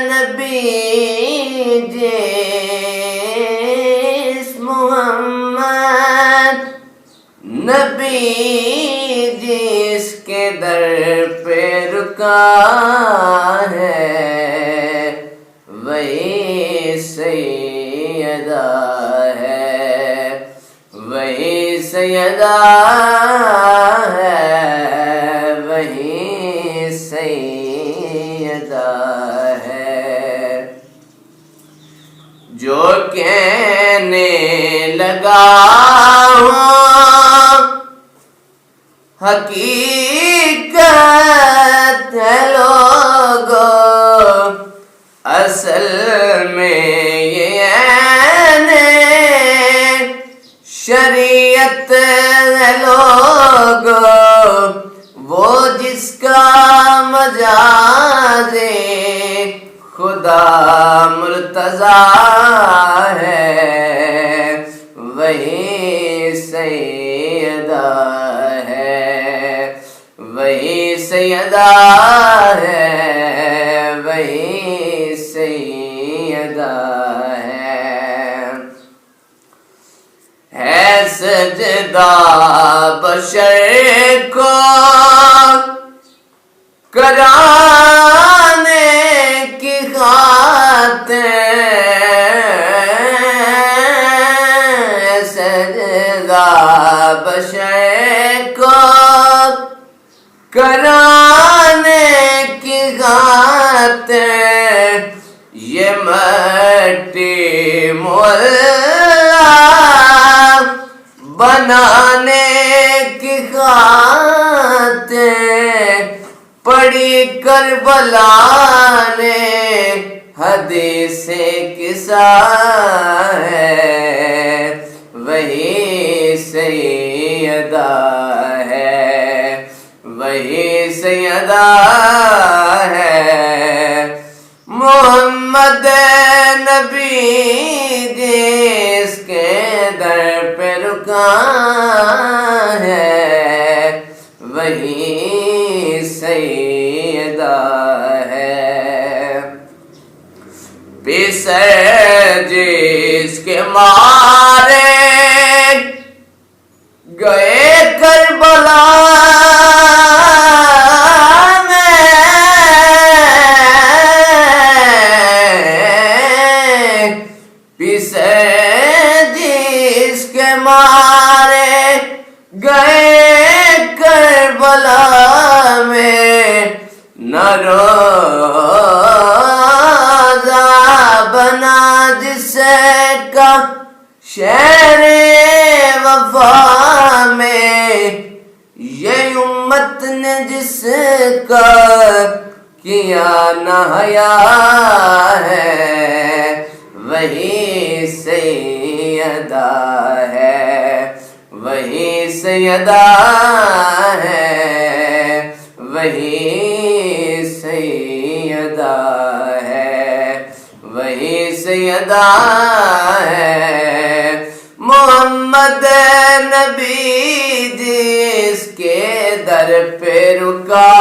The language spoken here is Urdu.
نبی جس محمد نبی جس کے در پہ رکا ہے وہی سیدہ ہے، وہی سیدہ ہے، وہی سیدہ ہے۔ جو کہنے لگا ہوں حقیقت ہے لوگو، اصل میں یہ عین شریعت ہے لوگو، وہ جس کا مجاز خدا مرتضیٰ ہے وہی سیدہ ہے، وہی سیدہ ہے، وہی سیدہ ہے سجدہ بشر کو کرانے کی خاطر، سجدہ بشر کو کرانے کی خاطر، یہ مٹی مولا بنانے کی خاطر، پڑھی کربلا نے حدیث قصہ ہے وہی سیدہ ہے، وہی سیدہ ہے۔ محمد نبی جس کے در پہ رکا ہے وہی سیدہ ہے۔ پسر جس کے مارے گئے کربلا مارے گئے کربلا میں، نہ روزہ بنا جس کا شہر وفا میں، یہ امت نے جس کا کیا نہ حیا ہے وہی سیدہ ہے، وہی سیدہ ہے، وہی سیدہ ہے، وہی سیدہ ہے۔ محمد نبی جس کے در پہ رکا